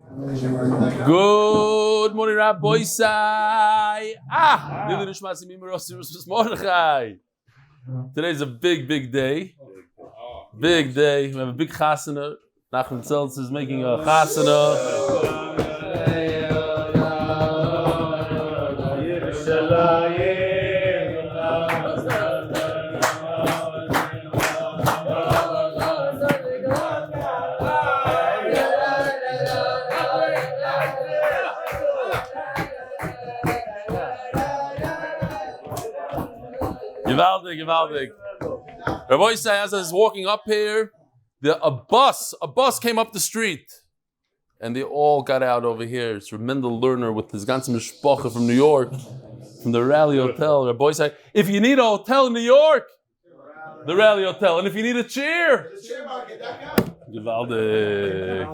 Good morning, Rabbi Isai. Today's a big day. Big day. We have a big chasana. Nachman Seltz is making a chasana. Gewaldig. Rabbi Isai, as I was walking up here, a bus came up the street, and they all got out over here. It's Mendel Lerner with his ganze Mishpacha from New York, from the Rally Hotel. Rabbi Isai, if you need a hotel in New York, the Rally Hotel, and if you need a chair, Gewaldig.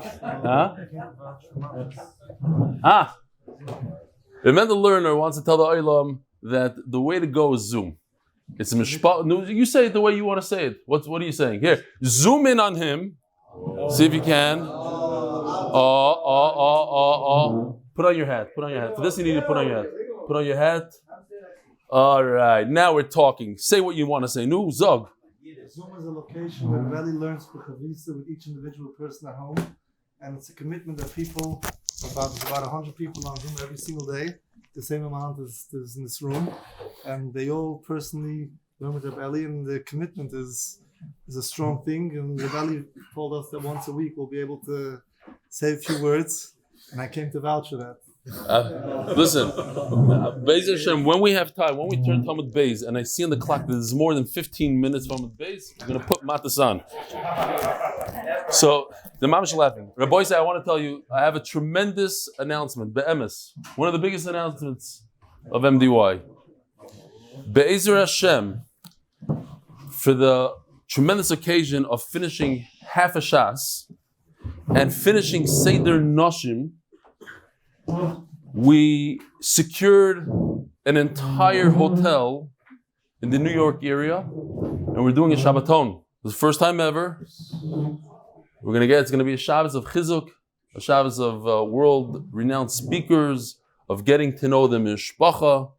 The Mendel Lerner wants to tell the Olam that the way to go is Zoom. It's a mishpat. You say it the way you want to say it. What are you saying? Here, zoom in on him. See if you can. Put on your hat. Put on your hat. For this, you need to put on your hat. Put on your hat. All right. Now we're talking. Say what you want to say. Nu zog. Zoom is a location where Rav Eli learns for chavisa with each individual person at home, and it's a commitment that people, about 100 people on Zoom every single day. The same amount as in this room, and they all personally learn with Rav Eli, and the commitment is a strong thing. And Rav Eli told us that once a week we'll be able to say a few words, and I came to vouch for that. Listen, Beis Hashem, when we have time, when we turn to Amud Beis, and I see on the clock that there's more than 15 minutes from Amud Beis, I'm going to put Matas on. So, the mamash laughing. Rabbi Isai, I want to tell you, I have a tremendous announcement, Be'emes, one of the biggest announcements of MDY. Be'ezer Hashem, for the tremendous occasion of finishing half HaShas and finishing Seder Noshim, we secured an entire hotel in the New York area, and we're doing a Shabbaton. It's the first time ever. It's going to be a Shabbos of Chizuk, a Shabbos of world-renowned speakers, of getting to know the Mishpacha.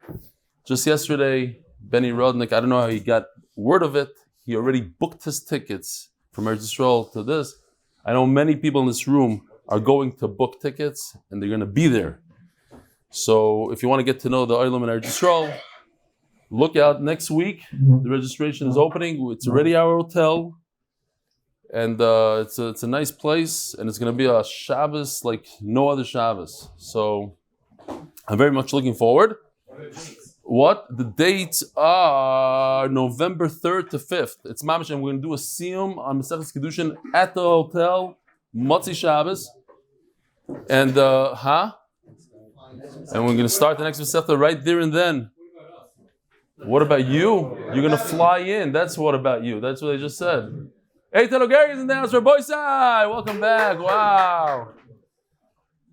Just yesterday, Benny Rodnick, I don't know how he got word of it. He already booked his tickets from Eretz Yisrael to this. I know many people in this room are going to book tickets, and they're going to be there. So if you want to get to know the Olam in Eretz Yisrael, look out next week. The registration is opening. It's already our hotel. And it's a nice place, and it's going to be a Shabbos like no other Shabbos. So I'm very much looking forward. What? The dates are November 3rd to 5th. It's mamash, and we're going to do a Siyum on Masechus Kiddushin at the hotel, Motzi Shabbos. And and we're going to start the next Masechta right there and then. What about you? You're going to fly in. That's what about you. That's what I just said. Hey, Telogarians in the house, Rabbi Isai. Welcome back. Wow.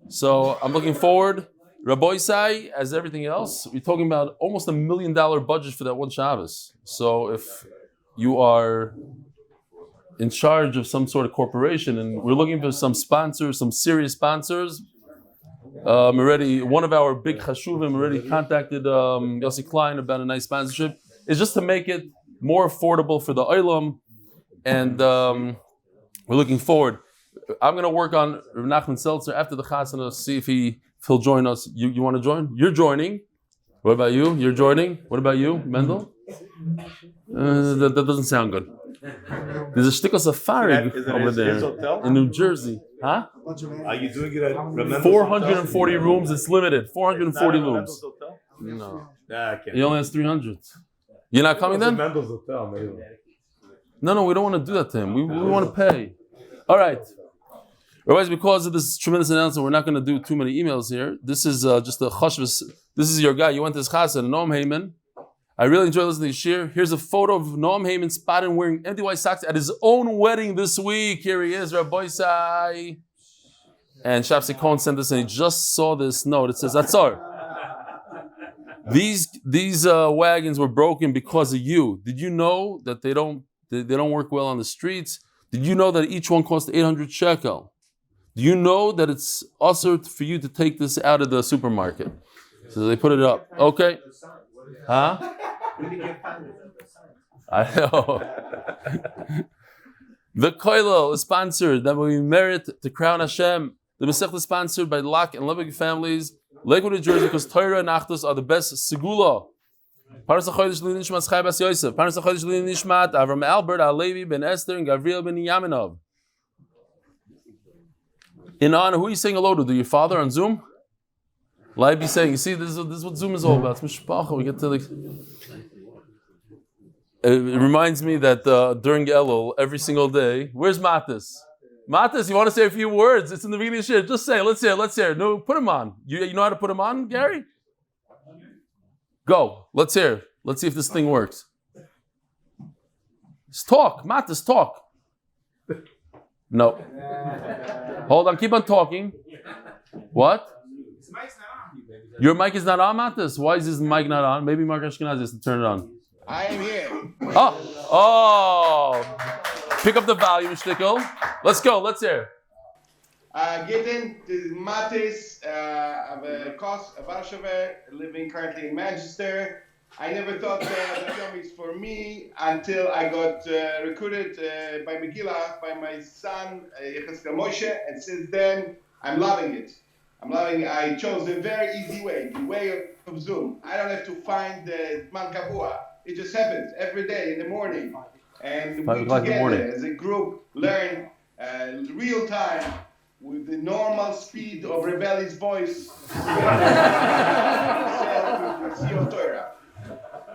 So I'm looking forward. Rabbi Isai, as everything else, we're talking about almost $1 million budget for that one Shabbos. So if you are in charge of some sort of corporation and we're looking for some sponsors, some serious sponsors, one of our big chashuvim already contacted Yossi Klein about a nice sponsorship. It's just to make it more affordable for the Olam. And we're looking forward. I'm going to work on Nachman Seltzer after the chasana, see if he'll join us. You want to join? You're joining. What about you? You're joining. What about you, Mendel? That doesn't sound good. There's a shtickle safari over there in New Jersey. Huh? Are you doing it at 440 rooms. It's limited. 440 rooms. No. He only has 300. You're not coming then? Mendel's hotel, maybe. No, we don't want to do that to him. We want to pay. All right. Otherwise, because of this tremendous announcement, we're not going to do too many emails here. This is just a chashvus. This is your guy. You went to his chassan, Noam Heyman. I really enjoy listening to Shir. Here's a photo of Noam Heyman spotted wearing empty white socks at his own wedding this week. Here he is, Rabbi Isai. And Shapsi Cohen sent this, and he just saw this note. It says, Atzar. These wagons were broken because of you. Did you know that they don't work well on the streets? Did you know that each one cost 800 shekel? Do you know that it's also for you to take this out of the supermarket? So they put it up. Okay. Huh? I know. The Koilo is sponsored that we merit to crown Hashem. The Masechta is sponsored by Lak and Lebovic families. Lakewood NJ, because torah and achdus are the best segula. Paras HaChodesh Leilui Nishmat Zechariah bas Yosef. Paras HaChodesh Leilui Nishmat Avraham Albert Levi Ben Ester and Gavriel Beniyaminov. In honor, who are you saying hello to? Do your father on Zoom? Live be saying, you see, this is what Zoom is all about. It's mishpacha. We get to the. It reminds me that during Elul, every single day, where's Matis? Matis, you want to say a few words? It's in the beginning of the shir. Just say, let's hear. No, put him on. You know how to put him on, Gary? Go. Let's hear. Let's see if this thing works. Just talk. Matis, talk. No. Hold on, keep on talking. What? Your mic is not on, Matis? Why is this mic not on? Maybe Mark Ashkenazi has to turn it on. I am here. Oh. Pick up the volume, Shtickle. Let's go, let's hear. Gitten to Matis, a Warsaw, living currently in Manchester. I never thought Daf Yomi is for me until I got recruited by Megillah by my son Moshe, and since then I'm loving it. I chose a very easy way, the way of Zoom. I don't have to find the Zman Kavua. It just happens every day in the morning, and we together as a group learn real time with the normal speed of Rav Eli's voice. Siyum torah.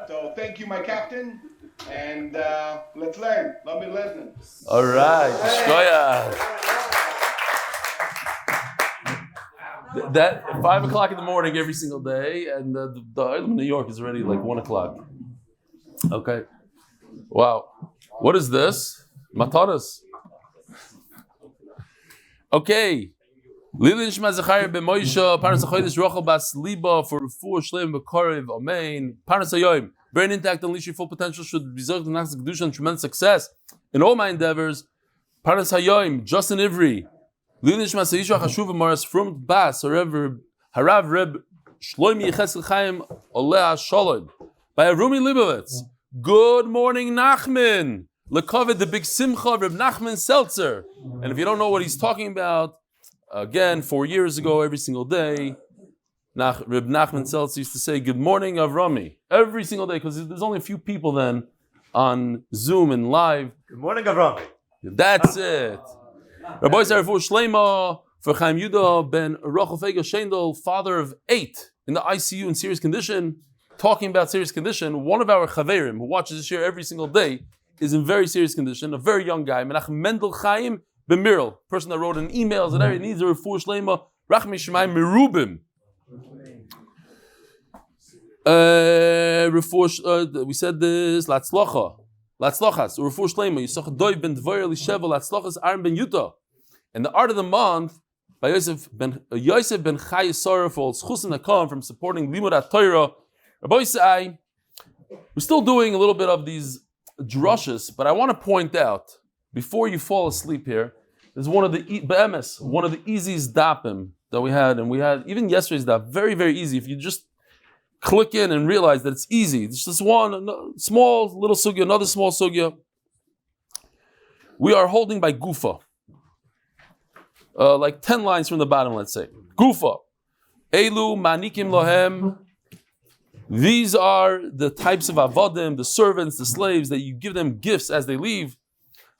So thank you, my captain, and let's learn. Love me, lesson. All right, Shkoya. That 5 o'clock in the morning every single day, and the in New York is already like 1 o'clock. Okay. Wow. What is this? Matanas. Okay. Leilui Nishmat Zechariah ben Moshe, Paras HaChodesh Rochel bas Leba for Refuah Shelemah B'Korev. Amen. Paras HaYom. Brain intact, unleash your full potential, should result in Kiddushin and tremendous success in all my endeavors. Paras HaYom, Justin Ivri. Leilui Nishmat Seisha HaShas Maras from Bas, Harav Reb Shloimi Yecheskel Chaim Oleh Shalom. By Arumi Lebovic. Good morning, Nachman. Lekovet, the big simcha of Reb Nachman Seltzer. And if you don't know what he's talking about, again, 4 years ago, every single day, Reb Nachman Seltzer used to say, good morning, Avrami. Every single day, because there's only a few people then on Zoom and live. Good morning, Avrami. That's it. Rabbi Refuah Shelemah for Chaim Yudah ben Rochel Shendel, father of 8 in the ICU in serious condition. Talking about serious condition, one of our chaverim who watches this year every single day is in very serious condition, a very young guy, Menachem Mendel Chaim Bemirel, person that wrote in emails that every needs a Refuah Shelemah, Rachmi Shemaim Merubim. We said this, Latzlochas, Refuah Shelemah, Yisach Doiv ben Dvoyer Lisheva, Latzlochas Aaron ben Yuta. And the art of the month by Yosef ben Chai Sarah for Schusen Hakam from supporting Limud Torah. Rabbi Eli, we're still doing a little bit of these drushes, but I want to point out, before you fall asleep here, there's one of the easiest dapim that we had, and we had even yesterday's dap, very, very easy. If you just click in and realize that it's easy, it's just one small little sugya, another small sugya. We are holding by Gufa, like 10 lines from the bottom, let's say. Gufa. Elu manikim lohem. These are the types of avodim, the servants, the slaves, that you give them gifts as they leave.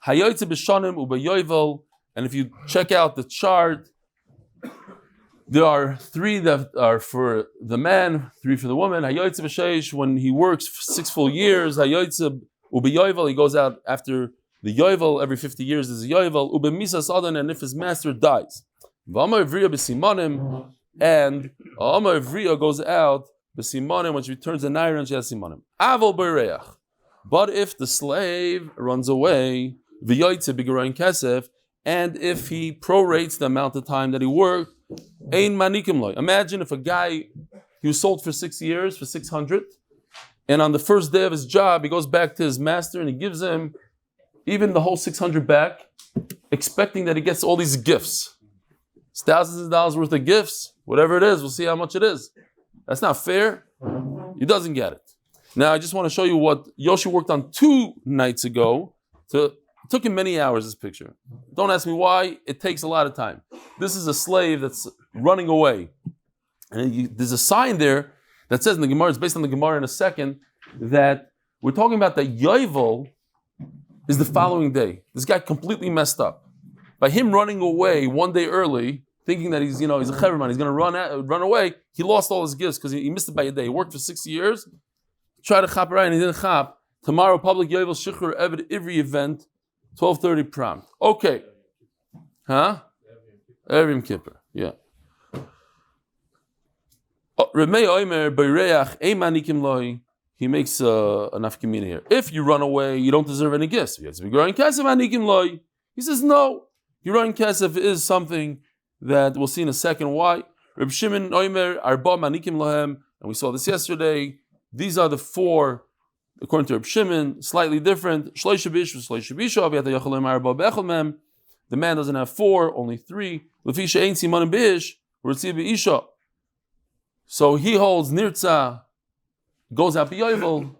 Hayotze b'shanim u'b'yovel. And if you check out the chart, there are 3 that are for the man, 3 for the woman. Hayotze b'sheish, when he works for 6 full years. Hayotze u'b'yovel, he goes out after the yovel, every 50 years is a yovel. U'b'misas adan, and if his master dies. V'amar ivriya b'simanim, and Amar ivriya goes out b'simanim, when she returns the naira and she has simanim. Avol b'reach. But if the slave runs away, v'yoytze b'geroin kesef, and if he prorates the amount of time that he worked, ein manikim loy. Imagine if a guy, he was sold for 6 years, for 600, and on the first day of his job, he goes back to his master and he gives him even the whole 600 back, expecting that he gets all these gifts. It's thousands of dollars worth of gifts, whatever it is. We'll see how much it is. That's not fair. He doesn't get it. Now, I just want to show you what Yoshi worked on 2 nights ago. It took him many hours, this picture. Don't ask me why. It takes a lot of time. This is a slave that's running away. And there's a sign there that says in the Gemara, it's based on the Gemara in a second, that we're talking about that Yovel is the following day. This guy completely messed up. By him running away one day early, thinking that he's a Chaverman, he's going to run away, he lost all his gifts because he missed it by a day. He worked for 6 years, tried to chap right, and he didn't chap. Tomorrow, public Yovel Shikhr Eved Ivri event, 12:30 prompt. Okay. Huh? Erev Kippur. Yeah. He makes an afkamina here. If you run away, you don't deserve any gifts. He says, no. Giroin Kesef is something that we'll see in a second why. Reb Shimon Oimer Arba Manikim Lahem, and we saw this yesterday. These are the 4, according to Reb Shimon, slightly different. The man doesn't have 4, only 3. So he holds Nirtza, goes out Yovel.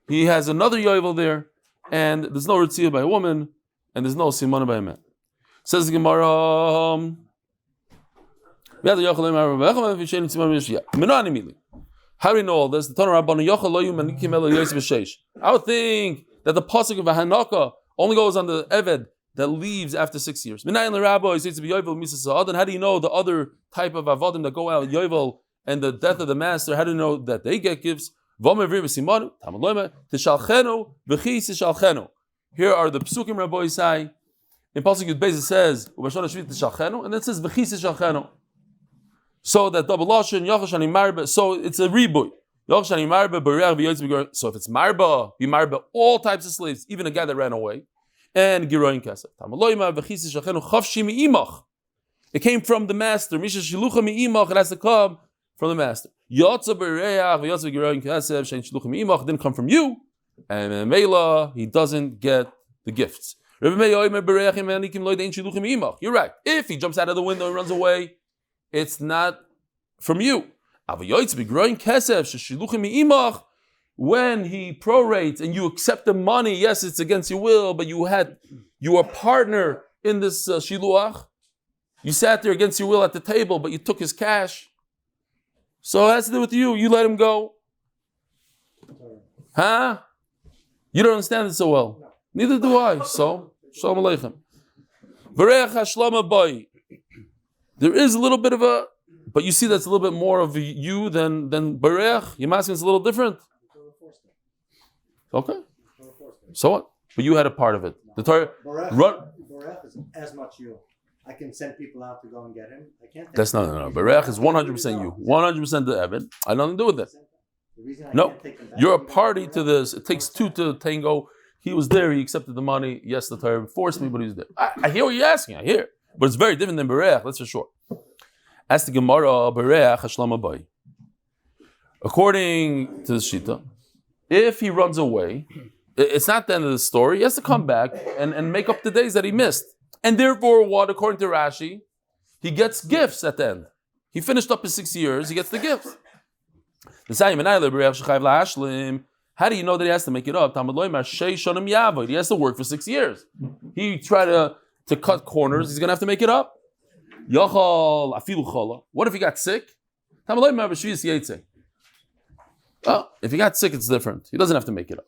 He has another Yovel there, and there's no Ritzia by a woman, and there's no Simona by a man. Says the Gemara, how do we know all this? The Torah Rabbanu I would think that the pasuk of Hanaka only goes on the Eved that leaves after 6 years. And how do you know the other type of Avodim that go out, Yovel, and the death of the master, how do you know that they get gifts? Here are the psukim Rabbi Isai. In Pasuk Yud Beis it says, and then it says, so that double lashon, Yachashani Marba, so it's a reboot. Yachashani Marba, so if it's Marba, be Marba, all types of slaves, even a guy that ran away, and Giroin Kesef. It came from the master. It has to come from the master. Didn't come from you, and Mela, he doesn't get the gifts. You're right. If he jumps out of the window and runs away, it's not from you. When he prorates and you accept the money, yes, it's against your will, but you were a partner in this shiluach. You sat there against your will at the table, but you took his cash. So it has to do with you. You let him go. Huh? You don't understand it so well. No. Neither do I. So, Shalom Aleichem. There is a little bit of a, but you see that's a little bit more of you than Bareach. Yamaskin is a little different. Okay. So what? But you had a part of it. The Torah. Bareach is as much you. I can send people out to go and get him. I can't. That's not no. Bareach is 100% you. 100% the Evid. I have nothing to do with it. No, you're a party to this. It takes 2 to tango. He was there. He accepted the money. Yes, the Torah forced me, but he was there. I hear what you're asking. I hear, but it's very different than Bareach. That's for sure. As the Gemara, Bareach Hashlama Bay. According to the Shita, if he runs away, it's not the end of the story. He has to come back and make up the days that he missed. And therefore, what? According to Rashi, he gets gifts at the end. He finished up his 6 years. He gets the gifts. How do you know that he has to make it up? He has to work for 6 years. He tried to cut corners. He's going to have to make it up. What if he got sick? Well, if he got sick, it's different. He doesn't have to make it up.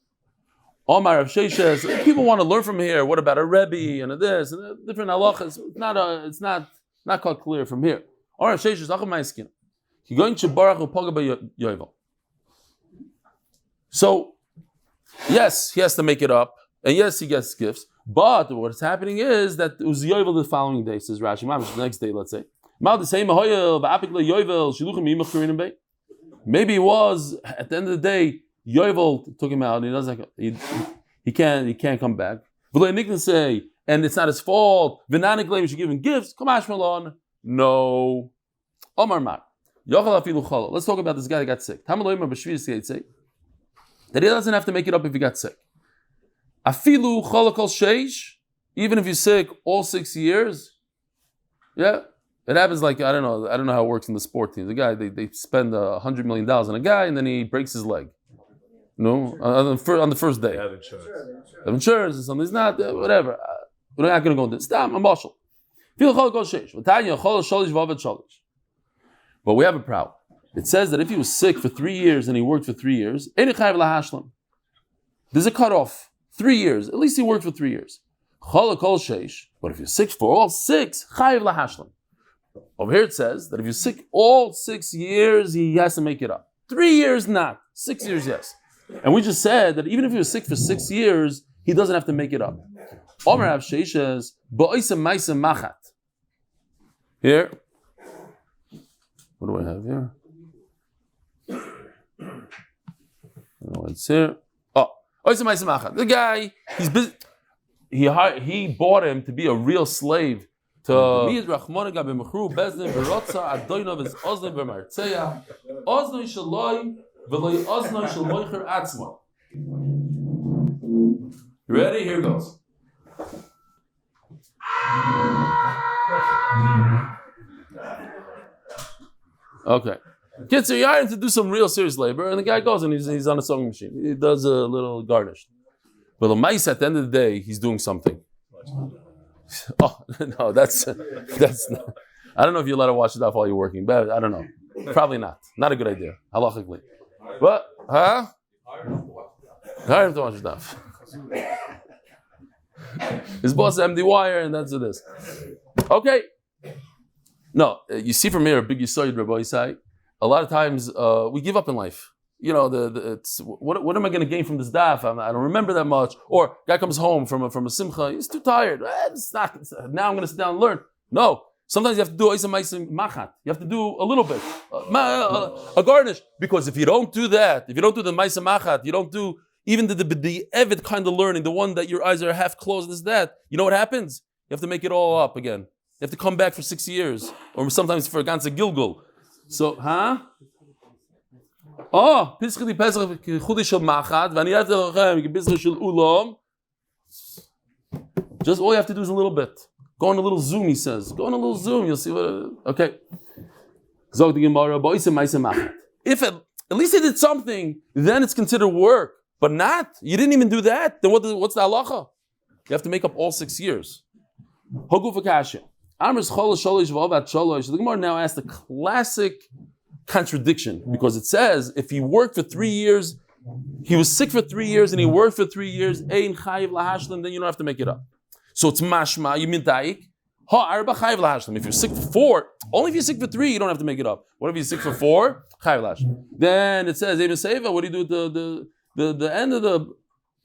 Omar Rav Sheshes, people want to learn from here. What about a Rebbe and a this and a different halachas? It's not quite clear from here. Omar Rav Sheshes, Achamai He going to Baruch Upaga by Yovel. So, yes, he has to make it up, and yes, he gets gifts. But what's happening is that it was Yovel the following day, says Rashi. The next day, let's say. Maybe it was at the end of the day. Yovel took him out, and he doesn't. He can't come back. And it's not his fault. We should give him gifts. Come on, no. Omar Mar. Let's talk about this guy that got sick. That he doesn't have to make it up if he got sick. Even if you're sick all 6 years, yeah, It happens like, I don't know how it works in the sport team. The guy, they spend $100 million on a guy and then he breaks his leg. No, on the first day. They have insurance. They have insurance and something's not, whatever. We're not going to go into this. Stop, I'm marshal. But we have a problem. It says that if he was sick for 3 years and he worked for 3 years, there's a cutoff. 3 years. At least he worked for 3 years. But if you're sick for all 6, over here it says that if you're sick all 6 years, he has to make it up. 3 years not. 6 years yes. And we just said that even if he was sick for 6 years, he doesn't have to make it up. Here. What do I have here? It's here. The guy, he's busy. He bought him to be a real slave. To you ready? Here goes. Okay. Kids, so you're hiring to do some real serious labor, and the guy goes and he's on a sewing machine. He does a little garnish. But the mice, at the end of the day, he's doing something. Oh, no, that's not. I don't know if you're allowed to watch it off while you're working, but I don't know. Probably not. Not a good idea, halachically. But, huh? Hire him to watch it off. His boss is MD Wire, and that's what it is. Okay. No, you see from here, a big Yisayid Rabbi Isai, a lot of times we give up in life. You know, it's what am I going to gain from this daf? I don't remember that much. Or guy comes home from a simcha, he's too tired. It's not. Now I'm going to sit down and learn. No, sometimes you have to do machat. You have to do a little bit, a garnish. Because if you don't do that, if you don't do the ma'isa machat, you don't do even the evid kind of learning, the one that your eyes are half closed, is that. You know what happens? You have to make it all up again. You have to come back for 6 years, or sometimes for a ganze Gilgul. So, huh? Oh, just all you have to do is a little bit. Go on a little Zoom, he says. Go on a little Zoom, you'll see what. Okay. If at least they did something, then it's considered work. But not. You didn't even do that. Then what's the halacha? You have to make up all 6 years. The Gemara now asks the classic contradiction, because it says if he worked for 3 years, he was sick for 3 years and he worked for 3 years, then you don't have to make it up. So it's mashma, you mean daik. If you're sick for 4, only if you're sick for 3, you don't have to make it up. What if you're sick for 4? Then it says, what do you do at the end of the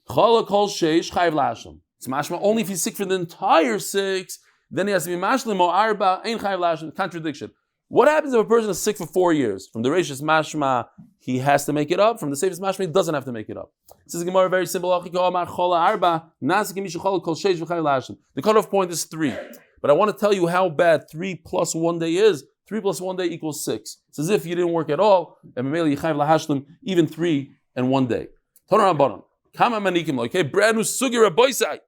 chala kol sheish chayiv lashlam? It's mashma only if he's sick for the entire 6, then he has to be mashlim or arba ein chayiv lashlam. Contradiction. What happens if a person is sick for 4 years? From the Reishis mashma, he has to make it up. From the Seif's mashma, he doesn't have to make it up. This is Gemara very simple. The cutoff point is 3. But I want to tell you how bad 3 plus 1 day is. 3 plus 1 day equals 6. It's as if you didn't work at all, and even 3 and 1 day. Okay, brand new sugi rabboisai.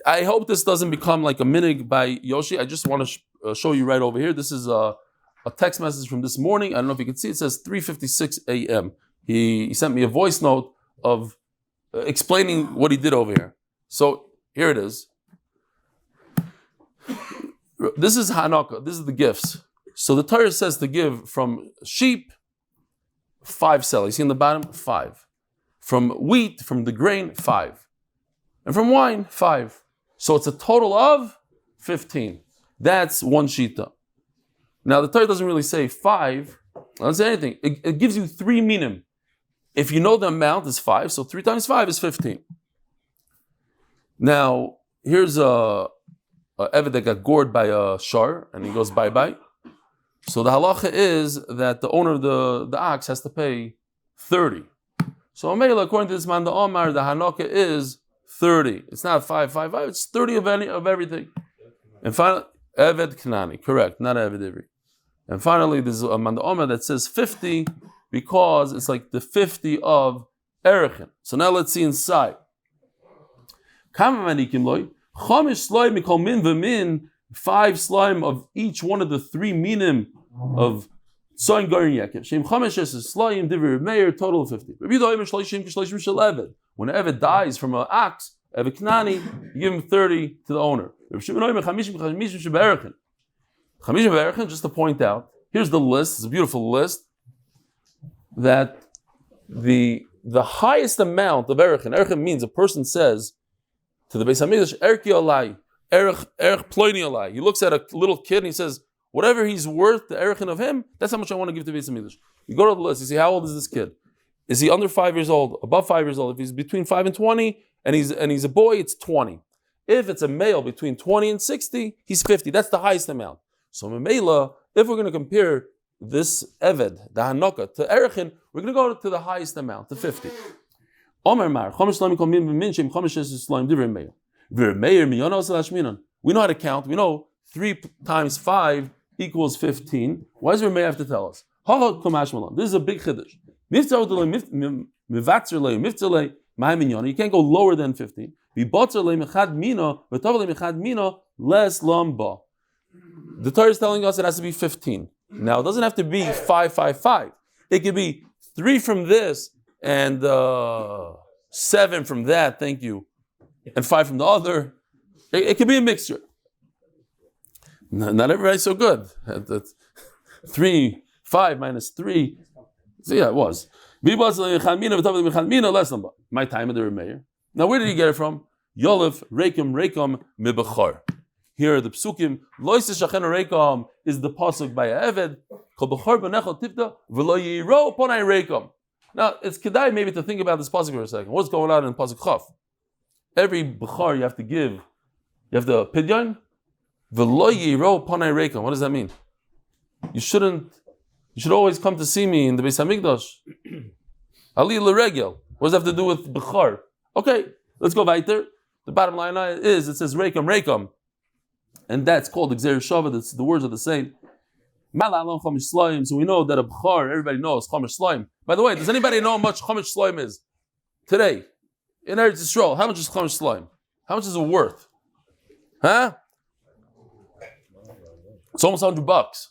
I hope this doesn't become like a minig by Yoshi. I just want to show you right over here. This is a text message from this morning. I don't know if you can see. It says 3:56 a.m. He sent me a voice note of explaining what he did over here. So here it is. This is Hanukkah. This is the gifts. So the Torah says to give from sheep 5 sel. You see in the bottom 5. From wheat, from the grain 5, and from wine 5. So it's a total of 15. That's one shita. Now the Torah doesn't really say 5. It doesn't say anything. It gives you 3 minim. If you know the amount is 5, so 3 times 5 is 15. Now here's a Eved that got gored by a shar, and he goes bye-bye. So the halacha is that the owner of the ox has to pay 30. So according to this man, the Omar, the Hanukkah is 30. It's not 5, it's 30 of everything. And finally, Eved Knani, correct, not Eved Ivri. And finally, there's a man, the Omar, that says 50 because it's like the 50 of Erechin. So now let's see inside. 5 slime of each one of the 3 minim of Soin Garin Yakev. Shem Chameshes is Slayim, Divir Meir, total of 50. When an Eved dies from an ox, Eved Knani, you give him 30 to the owner. Just to point out, here's the list, it's a beautiful list, that the highest amount of Erechin means a person says to the Beis HaMikdash, Erki Alai, Erech Ploini Alai. He looks at a little kid and he says, whatever he's worth, the Erechin of him, that's how much I want to give to Beis HaMikdash. You go to the list, you see how old is this kid? Is he under 5 years old, above 5 years old? If he's between 5 and 20, and he's a boy, it's 20. If it's a male between 20 and 60, he's 50. That's the highest amount. So Memela, if we're going to compare this Eved, the Hanoka, to Erechin, we're going to go to the highest amount, to 50. We know how to count. We know 3 times 5 equals 15. Why does Rameh have to tell us? This is a big chiddush. You can't go lower than 15. The Torah is telling us it has to be 15. Now, it doesn't have to be 5, 5, 5. It could be 3 from this and 7 from that, thank you, and 5 from the other. It could be a mixture. Not everybody's so good. 3, 5 minus 3. So yeah, it was. My time of the Remeir. Now, where did he get it from? Yolef, Rekim, Mibachar. Here are the psukim. Lois Shachen Rekom is the pasuk by Eved. Kol Bechar Benechol Tipta V'lo Yiro Ponai Rekom. Now, it's kedai maybe to think about this pasuk for a second. What's going on in pasuk Chaf? Every Bechar you have to pidyon. V'lo Yiro Ponai Rekom. What does that mean? You should always come to see me in the Beis HaMikdash. Ali L'Regel. What does that have to do with Bechar? Okay, let's go weiter. The bottom line is, it says Rekom. And that's called Gzer Shava. That's the words are the same. So we know that a Bechar, everybody knows Chomesh Slaim. By the way, does anybody know how much Chomesh Slaim is today in Eretz Yisrael? How much is Chomesh Slaim? How much is it worth? Huh? It's almost $100.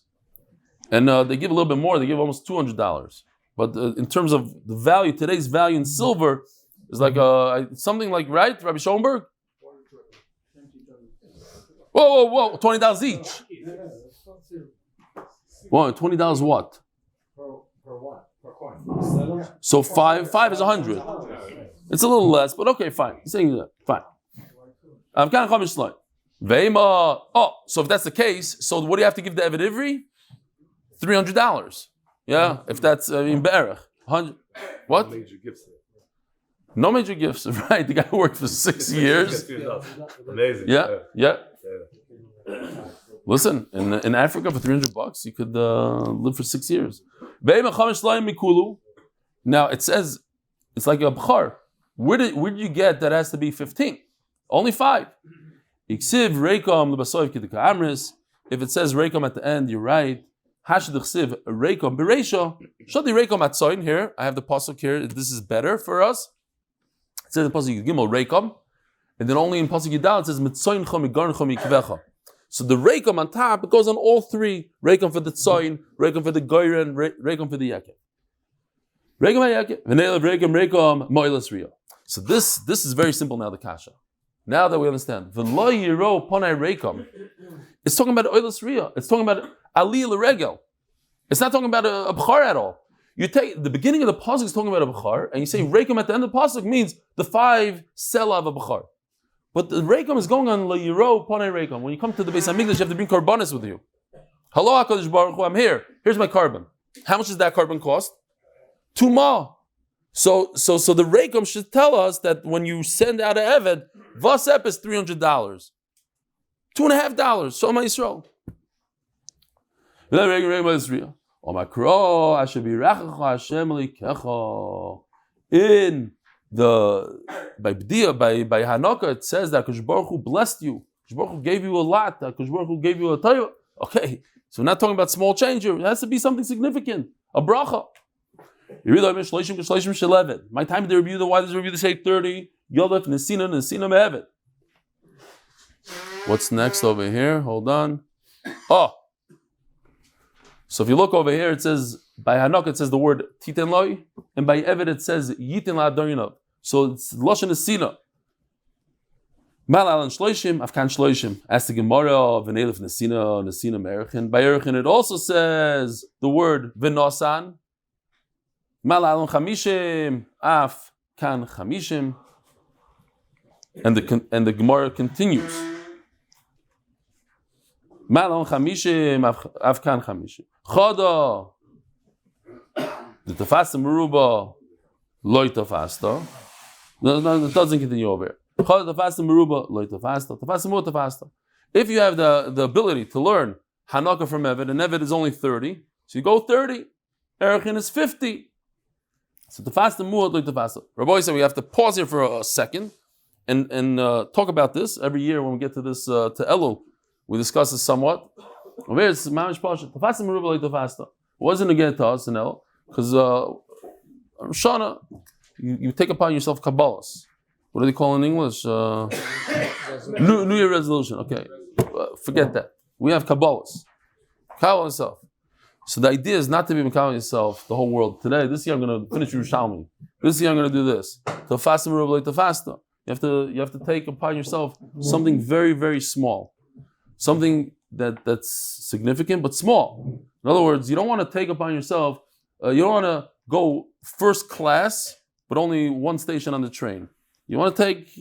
And they give a little bit more. They give almost $200. But in terms of the value, today's value in silver is like something like, right, Rabbi Schoenberg? Whoa, $20 each. Well, $20 what? Per what? Per coin. So 5 is 100. It's a little less, but okay, fine. He's saying that. Fine. So if that's the case, so what do you have to give the Eved Ivri? $300. Yeah, if that's Be'erach. 100. What? No major gifts, right? The guy worked for 6 years. Amazing. Yeah. Listen, in Africa for $300, you could live for 6 years. Now it says it's like a bchar. Where did you get that has to be 15? Only 5. If it says rekom at the end, you're right. Rekom bereisha. Shadi rekom at soin here. I have the pasuk here. This is better for us. It says in pasuk Gimel rekom, and then only in pasuk Yidal it says mitzoin chom igarn chom ikvecha. So the rekom on top, it goes on all 3. Rekom for the tzoin, rekom for the goyren, rekom for the yakev. Rekom yakev, v'neilav rekom mo'ilas rio. So this is very simple now, the kasha. Now that we understand, v'lo yiro ponai rekom, it's talking about oilas rio. It's talking about ali l'regel. It's not talking about a bchar at all. You take the beginning of the pasuk is talking about a bchar, and you say rekom at the end of the pasuk means the 5 sela of a bchar. But the rekom is going on le'yiro ponei rekom. When you come to the Beis HaMikdash, you have to bring karbanis with you. Hello, HaKadosh Baruch Hu, I'm here. Here's my carbon. How much does that carbon cost? 2 ma. So the rekom should tell us that when you send out an eved, vasep is $300. $2.50. So my Yisrael. In by Hanukkah, it says that Kadosh Baruch Hu blessed you. Kadosh Baruch Hu gave you a lot. Kadosh Baruch Hu gave you a torah. Okay, so we're not talking about small change here. It has to be something significant. A bracha. My time to review why does the review say 30? Yolef Nesina Me'evet. What's next over here? Hold on. Oh. So if you look over here, it says, by Hanok it says the word Titen Loi, and by Evet it says Yitin La'adorinav. So it's Lashon Nesina. Mal Alan Shloishim, Afkan Shloishim. Ask the Gemara, V'nelef Nesina Me'erchen. By Erchen it also says the word V'nosan. Mal Alan Chamishim, Afkan Chamishim. And the Gemara continues. Malon Chamishim, Afkan Chamishim. Choda. The Tafasta Meruba, Loi Tafasta. No, it doesn't continue over here. Choda Tafasta Meruba, Loi Tafasta. Tafasta Mu Tafasta. If you have the ability to learn Hanaka from Evet, and Evet is only 30, so you go 30. Erichin is 50. So Tafasta Mu Loi Tafasta. Rabbi said we have to pause here for a second and talk about this every year when we get to this to Elul. We discuss this somewhat. Where's Mamish Pasha? Tafasta Meruba Loi Tafasta. Wasn't again to us in El, because Shana, you take upon yourself Kabbalas. What do they call in English? New Year resolution. Okay, forget that. We have Kabbalas. Kabbalah yourself. So the idea is not to be Kabbalah yourself the whole world. Today, this year I'm going to finish Yerushalmi. This year I'm going to do this. Tafasta Meruba Loi Tafasta. You have to take upon yourself something very, very small. Something that's significant but small. In other words, you don't want to take upon yourself, you don't want to go first class, but only one station on the train. You want to take,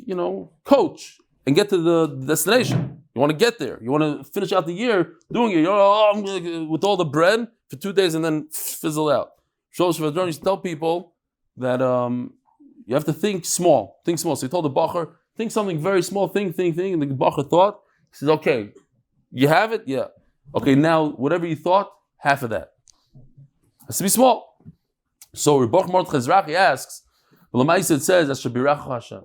coach and get to the destination. You want to get there. You want to finish out the year doing it. I'm gonna, with all the bread for 2 days and then fizzle out. Shlosh Vadron used to tell people that you have to think small. Think small. So he told the Bacher, think something very small, think. And the Bacher thought, he says, okay, you have it? Yeah. Okay, now whatever you thought, half of that. Has to be small. So Rebach Mordechai Zrachi asks, L'maisa it says, that should be Rach Hashem.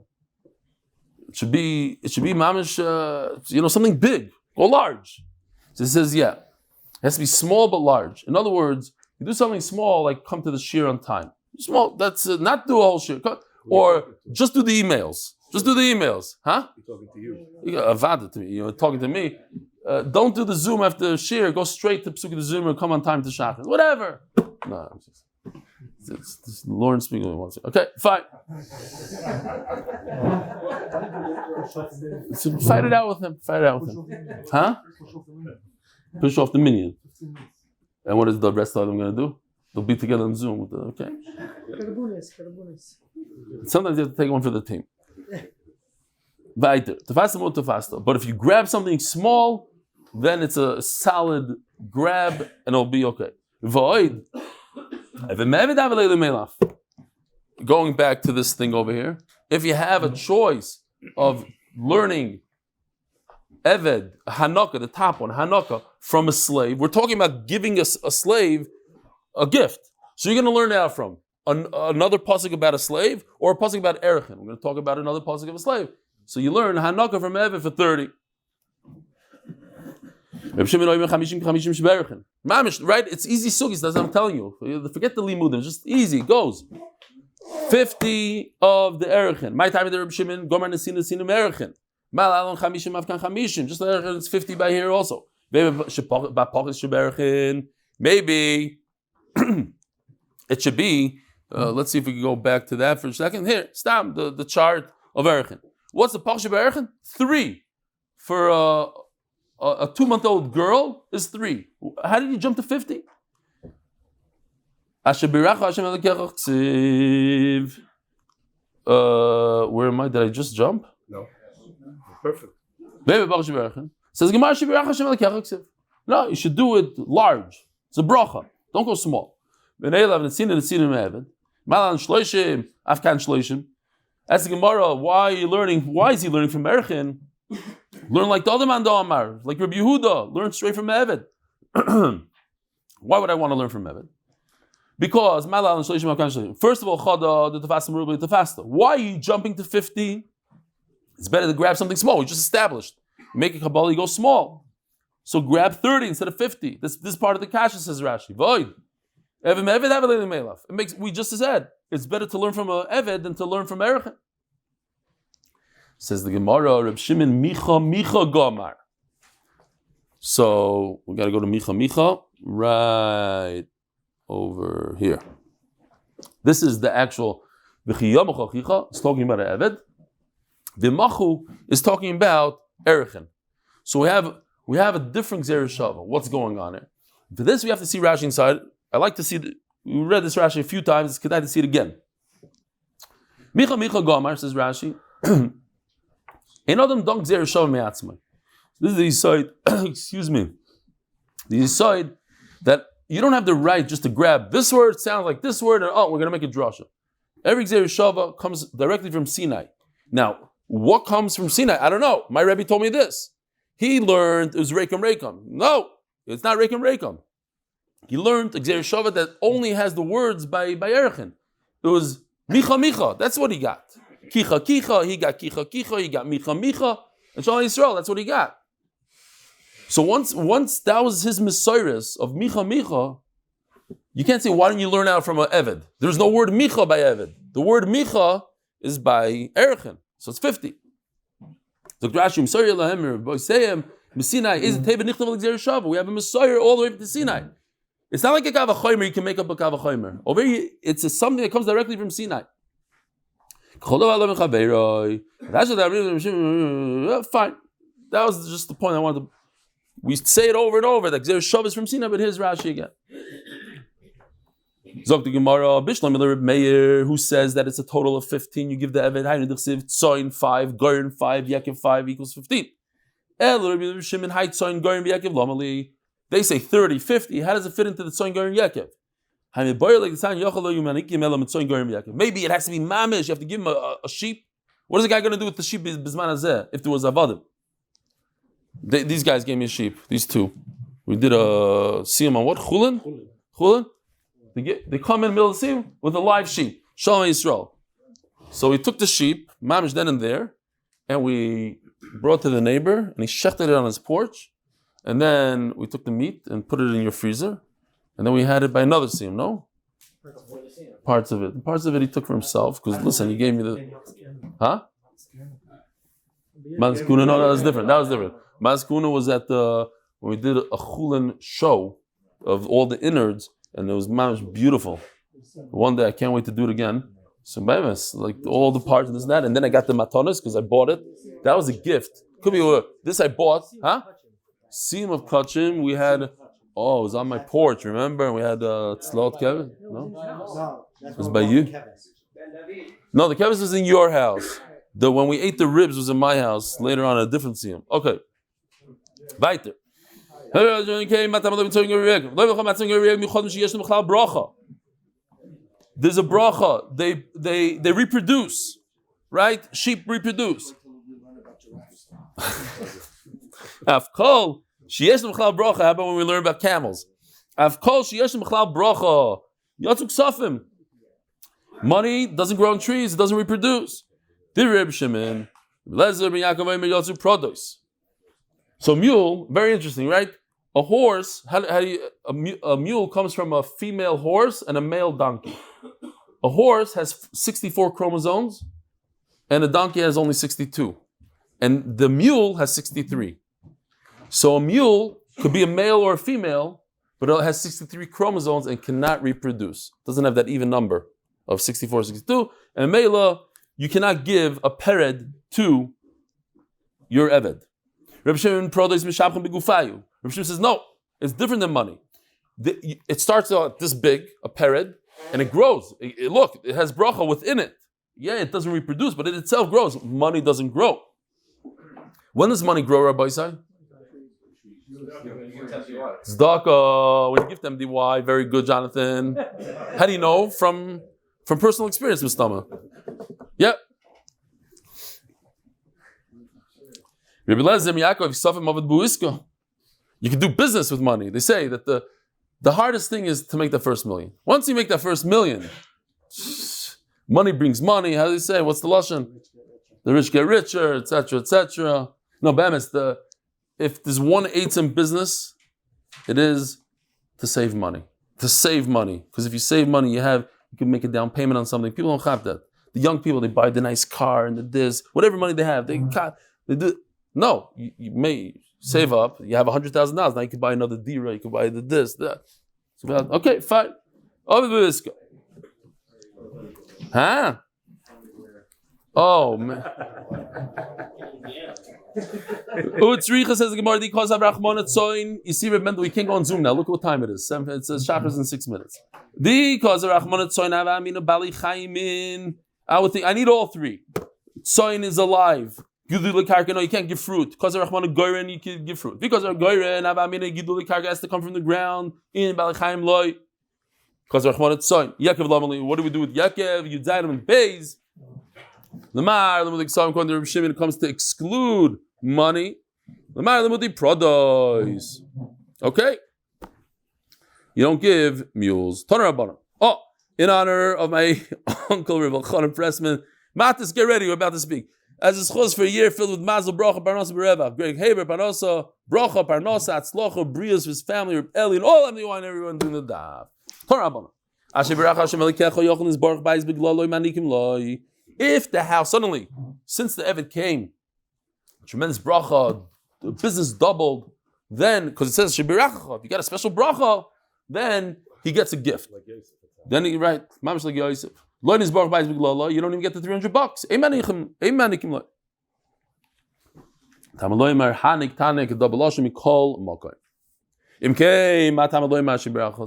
It should be mamish, something big or large. So it says, yeah. It has to be small but large. In other words, you do something small, like come to the shir on time. Small, that's not do a whole shir. Or just do the emails. Just do the emails. Huh? He's talking to you. Avada to me. You're talking to me. Don't do the Zoom after shir. Go straight to Psuki the Zoom and come on time to Shachar. Whatever. No, it's Lawrence speaking once. Okay, fine. So fight it out with him. Huh? Push off the minion. And what is the rest of them going to do? They'll be together on Zoom. Okay. Sometimes you have to take one for the team. But if you grab something small, then it's a solid grab and it'll be okay. Going back to this thing over here, if you have a choice of learning Eved, Hanaka, the top one, Hanaka, from a slave, we're talking about giving a slave a gift. So you're going to learn that from another pasuk about a slave or a pasuk about Erichin. We're going to talk about another pasuk of a slave. So you learn Hanaka from Eved for 30. Right? It's easy sugis, that's what I'm telling you. Forget the limudim, it's just easy, it goes. 50 of the Erichin. My time of the Reb Shimon, Gomer Nesina Sinum Erichin. Mal Alon Chamishim Avkan Chamishim. Just the Erichin, it's 50 by here also. Maybe it should be, let's see if we can go back to that for a second. Here, stop the chart of Erichin. What's the Pachshib Erichin? 3. For a 2-month-old girl is 3. How did you jump to 50? Where am I? Did I just jump? No. Perfect. Says no, you should do it large. It's a bracha. Don't go small. Ask the Gemara, why are you learning? Why is he learning from Erichin? Learn like the other man Amar, like Rabbi Yehuda. Learn straight from Eved. Why would I want to learn from Eved? Because first of all, why are you jumping to 50? It's better to grab something small. We just established. Make a Kabbalah, you go small. So grab 30 instead of 50. This part of the kasha says Rashi. Void. It makes, we just said it's better to learn from Eved than to learn from Erichin. Says the Gemara, Reb Shimon Micha Gomar. So we got to go to Micha right over here. This is the actual V'chiyamacha Chicha. It's talking about an Eved. V'machu is talking about Erechin. So we have a different Gzeir Shava. What's going on here? For this, we have to see Rashi inside. I like to see. We read this Rashi a few times. It's good to see it again. Micha Gomar, says Rashi. Ein adam donk Gzeir Shava me'atzmai. This is the side. Excuse me. The side that you don't have the right just to grab this word, sounds like this word, and we're going to make a drasha. Every Gzeir Shava comes directly from Sinai. Now, what comes from Sinai? I don't know. My Rebbe told me this. He learned it was Reikam. No, it's not Reikam. He learned a Gzeir Shava that only has the words by Erechin. It was Micha. That's what he got. Kicha. He got Kicha. He got Micha. And Shalom Yisrael, that's what he got. So once that was his Messiris of Micha, you can't say, why didn't you learn out from an Eved? There's no word Micha by Eved. The word Micha is by Erechin. So it's 50. So Grashim, Siyum, Lahem, Boiseyim, Sinai, is it Teva Nichtav Gzeir Shava? We have a Messiah all the way to Sinai. It's not like a Kavachomer, you can make up a Kavachomer. Over here, it's something that comes directly from Sinai. Fine. That was just the point I wanted to. We say it over and over that Gzeir Shava is from Sinai, but here's Rashi again. Zok the Gemara, Bishlam Reb Meir, who says that it's a total of 15. You give the Eved, Hainu D'chsiv, Tzoin 5, Gorin 5, Yaakov 5 equals 15. El Shimon Hay Tzoin Gorin Yaakov Lomali. They say 30, 50. How does it fit into the Tzoin Gorin Yaakov? Maybe it has to be mamish. You have to give him a sheep. What is the guy going to do with the sheep bisman hazeh if there was avadim? These guys gave me a sheep. These two. We did a siyum on what? Chulin? They come in the middle of the siyum with a live sheep. Shalom Yisrael. So we took the sheep, mamish then and there, and we brought to the neighbor, and he shechted it on his porch, and then we took the meat and put it in your freezer. And then we had it by another siyum, no? Parts of it. Parts of it he took for himself, because listen, he gave me the... Huh? Manskuna, no, that was different. Manskuna was at when we did a chulin show of all the innards, and it was beautiful. One day I can't wait to do it again. So like all the parts and this and that, and then I got the matonis because I bought it. That was a gift. Could be this I bought, huh? Siyum of Kachim, we had... Oh, it was on my porch, remember? And we had tzlot kevis? No? It was by you? No, the kevis was in your house. When we ate the ribs was in my house, later on a different siyum. Okay. Weiter. There's a bracha. They reproduce. Right? Sheep reproduce. Afkol. How about when we learn about camels? Money doesn't grow on trees, it doesn't reproduce. So mule, very interesting, right? A horse, a mule comes from a female horse and a male donkey. A horse has 64 chromosomes and a donkey has only 62. And the mule has 63. So a mule could be a male or a female, but it has 63 chromosomes and cannot reproduce. Doesn't have that even number of 64, 62. And Mela, you cannot give a pered to your Eved. Reb Shimon says, no, it's different than money. It starts out this big, a pered, and it grows. Look, it has bracha within it. Yeah, it doesn't reproduce, but it itself grows. Money doesn't grow. When does money grow, Rabbi Isai? Tzedakah, when you give them DY, very good, Jonathan. How do you know? From personal experience, Mustama. Yep. You can do business with money. They say that the hardest thing is to make the first million. Once you make that first million, money brings money. How do they say? What's the lashon? The rich get richer, etc., etc. No, Bamis, if there's one eighth in business, it is to save money. To save money. Because if you save money, you can make a down payment on something. People don't have that. The young people, they buy the nice car and the this, whatever money they have, they do. No, you may save up. You have $100,000. Now you can buy another dira. You can buy the this, that. So, okay, fine. Huh? Oh man. Utzricha says the Gemara because Avraham Tzoin. You see, remember we can't go on Zoom now. Look at what time it is. It says Shabbos in 6 minutes. Because Avraham Tzoin Avamina Bali Chaimin. I would think I need all three. Tzoin is alive. Gidul Karka, no, you can't give fruit. Because Avraham Goyren, you can give fruit. Because Goyren Avamina Gidul Karka has to come from the ground in Bali Chaim Loy. Because Avraham Tzoin. Yaakov Lamali. What do we do with Yaakov? Yudaim and Beis. Lamar, according to Reb Shimon, it comes to exclude money. Lamar, produce. Okay? You don't give mules. Torah. Oh, in honor of my uncle Rav Eli Pressman, Matis, get ready, we're about to speak. As a schos for a year filled with Mazel, Bracha, Parnasa, Bereva, Greg Haber, Parnasa, Bracha, Parnasa, Atzlocha, Brias, his family, Rav Eli, and all of the wine, everyone doing the Daf. Torah. If the house suddenly, since the Eved came, tremendous bracha, the business doubled, then, because it says Shebiracha, if you got a special bracha, then he gets a gift. Like Yosef. Then he, right, Mamish like Yosef. You don't even get the $300.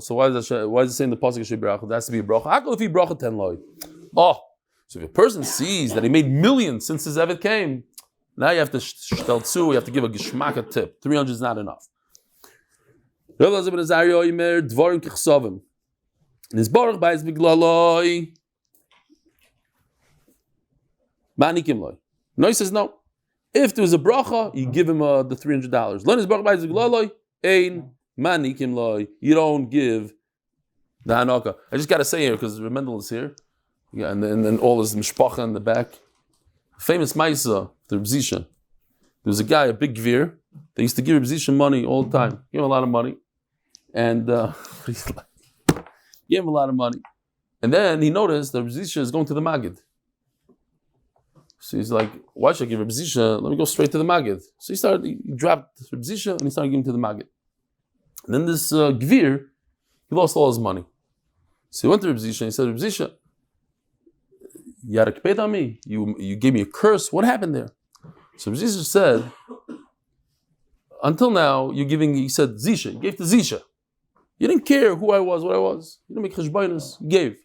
So why is it saying the pasuk of Shebiracha? There has to be a bracha. Oh. So if a person sees that he made millions since his Eved came, now you have to shteltzu, you have to give a geshmaka tip. 300 is not enough. No, he says no. If there was a bracha, you give him the $300. You don't give the hanaka. I just got to say here, because Mendel is here. Yeah, and then all his mishpacha in the back. Famous Maisa, the Reb Zisha. There was a guy, a big Gavriel. They used to give Reb Zisha money all the time. Give him a lot of money. And he's like, give him a lot of money. And then he noticed that Reb Zisha is going to the Magid. So he's like, why should I give Reb Zisha? Let me go straight to the Magid. So he dropped Reb Zisha and he started giving to the Magid. And then this Gavriel, he lost all his money. So he went to Reb Zisha and he said, Reb Zisha, you had a kped on me. You gave me a curse. What happened there? So Jesus said, until now, he said Zisha. You gave to Zisha. You didn't care who I was, what I was. You didn't make cheshbonos. You gave.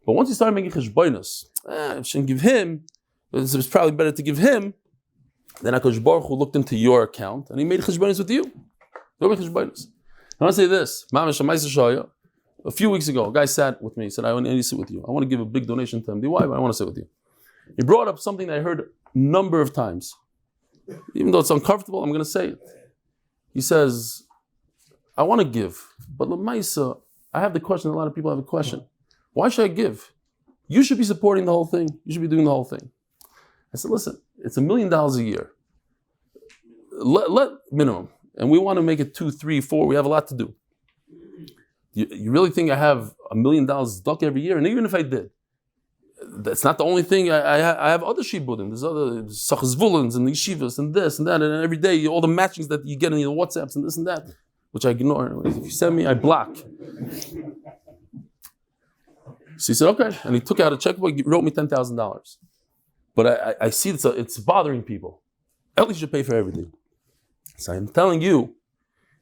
But once you started making cheshbonos, I shouldn't give him. It's probably better to give him. Then HaKadosh Baruch Hu looked into your account and he made cheshbonos with you. I want to say this. A few weeks ago, a guy sat with me. He said, I want to sit with you. I want to give a big donation to MDY, but I want to sit with you. He brought up something that I heard a number of times. Even though it's uncomfortable, I'm going to say it. He says, I want to give, but Lamaisa, I have the question, a lot of people have a question. Why should I give? You should be supporting the whole thing. You should be doing the whole thing. I said, listen, it's $1 million a year. Let minimum. And we want to make it 2, 3, 4. We have a lot to do. You really think I have $1 million stuck every year? And even if I did, that's not the only thing. I have other shibudim. There's other sachazvulins and yeshivas and this and that. And every day, all the matchings that you get in your WhatsApps and this and that, which I ignore. If you send me, I block. So he said, okay. And he took out a checkbook, he wrote me $10,000. But I see it's bothering people. At least you pay for everything. So I'm telling you,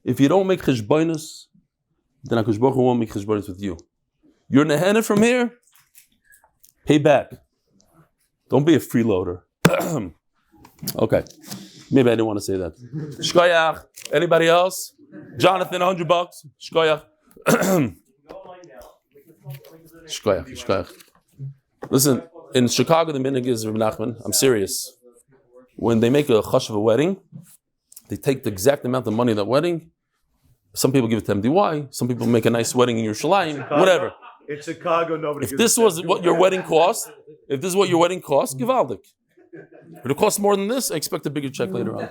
if you don't make cheshbonos, then HaKadosh Baruch Hu won't make cheshbonos with you. You're nehenah from here, pay back. Don't be a freeloader. Okay. Maybe I didn't want to say that. Shkoyach. Anybody else? Jonathan, $100. Shkoyach. Shkoyach. Listen, in Chicago, the minhag is Reb Nachman. I'm serious. When they make a chashuva wedding, they take the exact amount of money of that wedding. Some people give it to MDY. Some people make a nice wedding in Yerushalayim. Whatever. In Chicago, nobody. If this was what your wedding cost, givaldik. If it costs more than this, I expect a bigger check later on.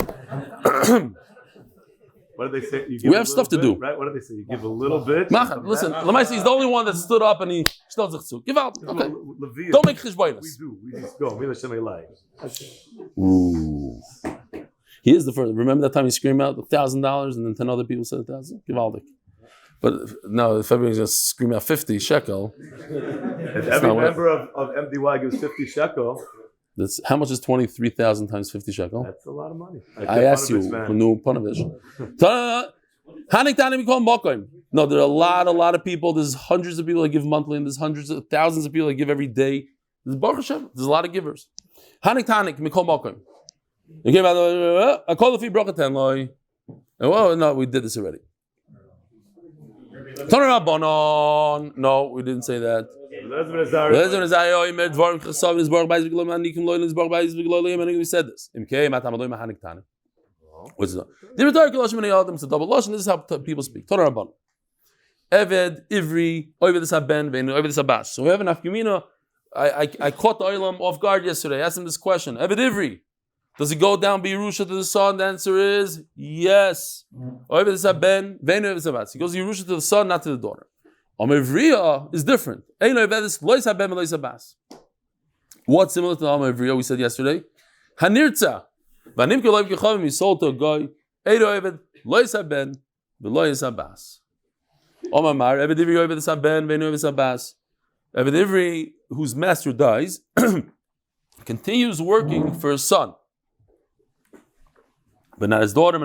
What do they say? You give We a have little stuff to bit, do. right? What do they say? You give a little bit. Listen, Lemaisi is the only one that stood up and he still sich zu. Give out. Okay. Don't make chishboinus. We do. We just go. Mila Shem Eli. Ooh. He is the first. Remember that time he screamed out $1,000 and then 10 other people said 1,000? Givaldik. But no, if everybody's going to scream out 50 shekel. If every member of MDY gives 50 shekel. That's, how much is 23,000 times 50 shekel? That's a lot of money. I asked you, no, there are a lot of people. There's hundreds of people that give monthly, and there's hundreds of thousands of people that give every day. There's Baruch Hashem, there's a lot of givers. Hanik Tanik, Mikol Mokim. You came out, I call the fee Baruch Hashem. Well, no, we did this already. No, we didn't say that. We said this. What's it? It's a double lashon. This is how people speak. Torah Rabban. Eved, Ivri, Oived Saben, Oived Sabas. So we have an afkumina. I caught the Olam off guard yesterday. I asked him this question. Eved Ivri. Does he go down Yerusha to the sun? The answer is yes. Oived Saben, Vein Oived Sabas. He goes Yerusha to the son, not to the daughter. Amivriya is different. What's similar to Amivriya we said yesterday? Hanirtza. Vanimke loiv kechavim, he sold to a guy. Eido Eved, lois haben, velois habas. Omamar, Eved Ivri Eved Saben, Vein Eved Sabas. Eved Ivri, whose master dies, continues working for his son, but not his daughter.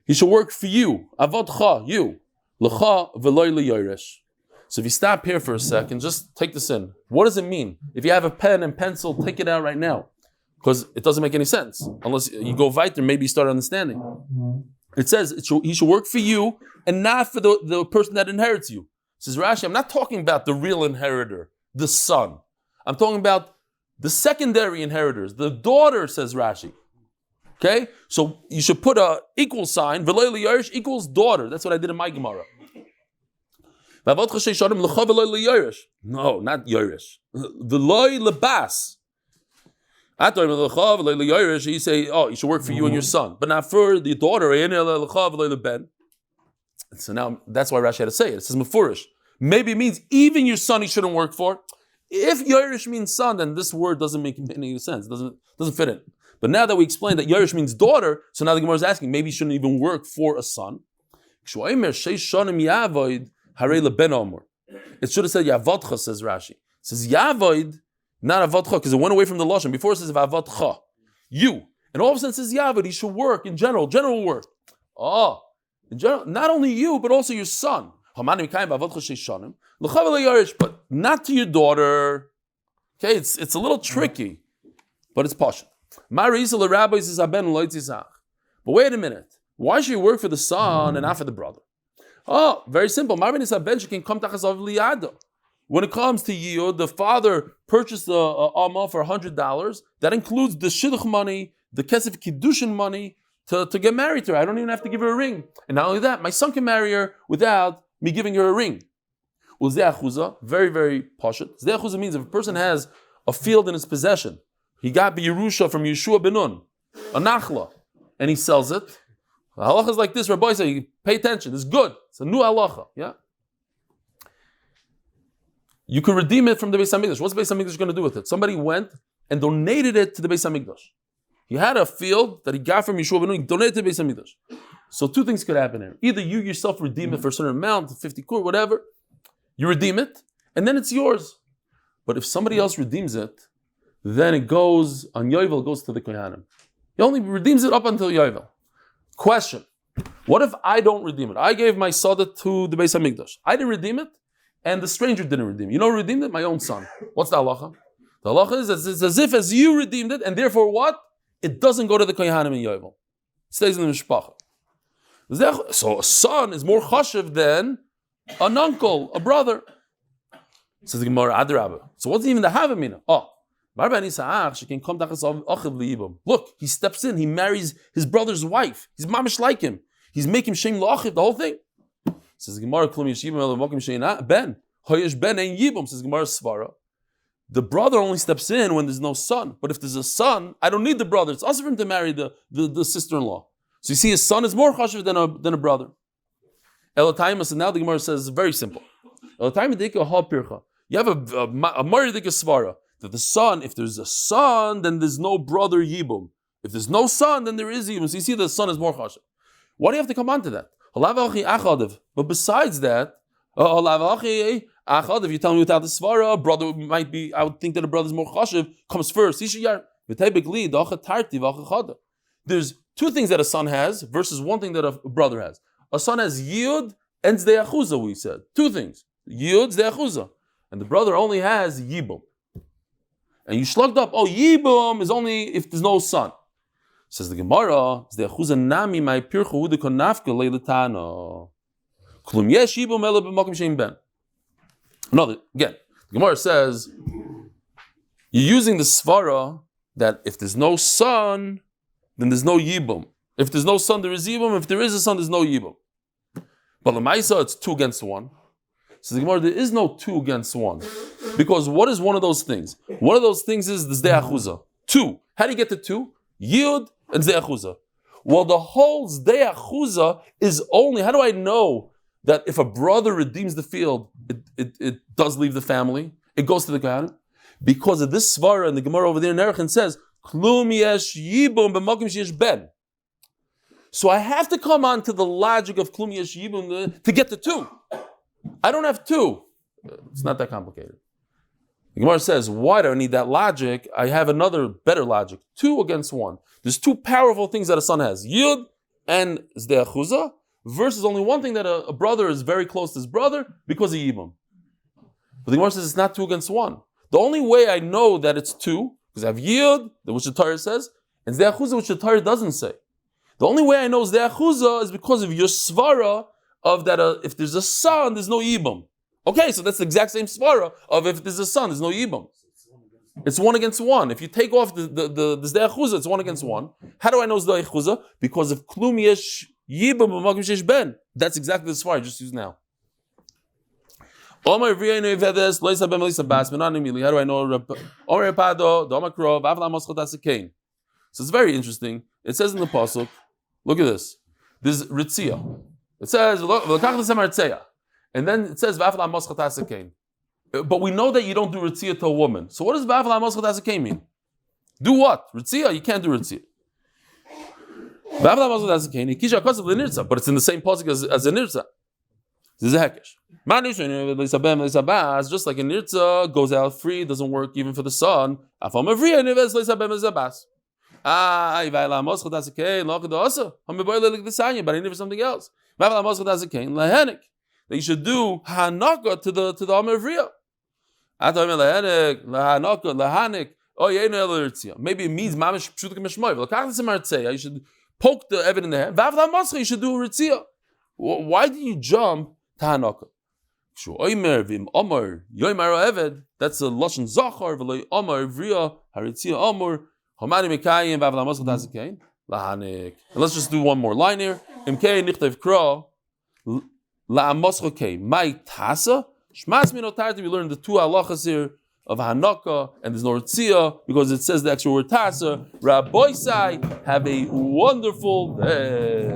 He should work for you. Avodcha, you. Lecha veloy leyoresh. So if you stop here for a second, just take this in. What does it mean? If you have a pen and pencil, take it out right now. Because it doesn't make any sense. Unless you go weiter, maybe you start understanding. It says he should work for you and not for the person that inherits you. Says Rashi, I'm not talking about the real inheritor, the son. I'm talking about the secondary inheritors. The daughter, says Rashi. Okay? So you should put a equal sign. Veloy leyoresh equals daughter. That's what I did in my Gemara. No, not yoresh. Veloy lebas. You say, oh, you should work for you and your son, but not for the daughter. So now that's why Rashi had to say it. It says mefurish. Maybe it means even your son he shouldn't work for. If yoresh means son, then this word doesn't make any sense. It doesn't fit in. But now that we explained that yoresh means daughter, so now the Gemara is asking, maybe he shouldn't even work for a son. It should have said Yavodcha, says Rashi. It says Yavoid, not Avodcha, because it went away from the Lashon. Before it says Avodcha, you. And all of a sudden it says Yavoid, he should work in general work. Oh, in general, not only you, but also your son. But not to your daughter. Okay, it's a little tricky, but it's posh. But wait a minute. Why should you work for the son and not for the brother? Oh, very simple. When it comes to Yiyud, the father purchased the Amma for $100. That includes the Shidduch money, the Kesef Kiddushin money to get married to her. I don't even have to give her a ring. And not only that, my son can marry her without me giving her a ring. Very, very pashut. Zeh means if a person has a field in his possession, he got Yerusha from Yeshua ben Nun, a nachla, and he sells it. The halacha is like this. Rabbi say, pay attention. It's good. It's a new halacha. Yeah. You can redeem it from the Beis Hamikdash. What's the Beis Hamikdash going to do with it? Somebody went and donated it to the Beis Hamikdash. He had a field that he got from Yeshua ben Nun. He donated it to the Beis Hamikdash. So two things could happen here. Either you yourself redeem it for a certain amount, 50 kur, whatever. You redeem it, and then it's yours. But if somebody else redeems it, then it goes on Yovel, goes to the Kohanim. He only redeems it up until Yovel. Question: what if I don't redeem it? I gave my sada to the Beis Hamikdash. I didn't redeem it, and the stranger didn't redeem it. You know who redeemed it? My own son. What's the halacha? The halacha is it's as if as you redeemed it, and therefore what? It doesn't go to the Kohanim in Yovel. It stays in the Mishpacha. So a son is more chashiv than an uncle, a brother. Says the Gemara, Adrabah. So what's even the Havamina? Look, he steps in, he marries his brother's wife. He's mamish like him. He's making shem la'achiv, the whole thing. Says the Gemara, Klum Yeshivim Mokim Sheina Ben. Hoyesh Ben Ein Yibum, says the Gemara Svara. the brother only steps in when there's no son. But if there's a son, I don't need the brother. It's also for him to marry the sister-in-law. So you see, his son is more chashuv than a brother. Elataimas, and now the Gemara says very simple. You have a Maridika Svara that the son, if there's a son, then there's no brother Yibum. If there's no son, then there is Yibum. So you see, the son is more chashuv. Why do you have to come on to that? But besides that, if you tell me without the svara, brother might be, I would think that a brother is more chashuv, comes first. There's two things that a son has versus one thing that a brother has. A son has yud and zdei achuza, we said. Two things. Yud, zdei achuza. And the brother only has yibum. And you shlugged up, yibum is only if there's no son. Says the Gemara, zdei achuza nami my pircha udikon nafka leilatano. Klum yesh yibum ele b'makom shein ben. Another, again, the Gemara says, you're using the svara that if there's no son, then there's no yibum. If there's no son, there is yibum. If there is a son, there's no yibum. But l'maisa, it's 2 against 1. So the Gemara, there is no 2 against 1. Because what is one of those things? One of those things is the zdei achuza. 2. How do you get to 2? Yud and zdei achuza. Well, the whole zdei achuza is only, how do I know that if a brother redeems the field, it does leave the family, it goes to the Kohanim? Because of this svara, and the Gemara over there in Erechin says, Klum yesh yibum b'makom sheyesh ben. So I have to come on to the logic of Klum yesh yibum to get to 2. I don't have 2. It's not that complicated. The Gemara says, why do I need that logic? I have another better logic. 2 against 1. There's 2 powerful things that a son has. Yud and zdei achuza. Versus only one thing that a brother is very close to his brother because of Yibam. But the Gemara says it's not 2 against 1. The only way I know that it's 2, because I have Yid, which the Torah says, and Zdei Achuza, which the Torah doesn't say. The only way I know Zdei Achuza is because of your svara of that if there's a son, there's no Yibam. Okay, so that's the exact same svara of if there's a son, there's no Yibam. It's 1 against 1. If you take off the Zdei Achuza, it's 1 against 1. How do I know Zdei Achuza? Because of Klum Yesh Yibam b'makom sheyesh ben. That's exactly the svara I just used now. How do I know? So it's very interesting. It says in the pasuk, look at this. There's ritzia. It says, and then it says, but we know that you don't do ritzia to a woman. So what does mean? Do what? Ritzia? You can't do ritzia. But it's in the same pasuk as a nirza. This is a hekesh. Just like a nirza goes out free, doesn't work even for the son. But I need for something else. That you should do hanaka to the maybe it means mamish pshutik mishmoy. You should poke the Eved in the hand. You should do a ritzia. Why do you jump to hanaka? That's a lashon zachar. And let's just do one more line here. We learned the 2 halachas here of hanaka, and there's no ritzia because it says the extra word tasa. Rabbi Sai, have a wonderful day.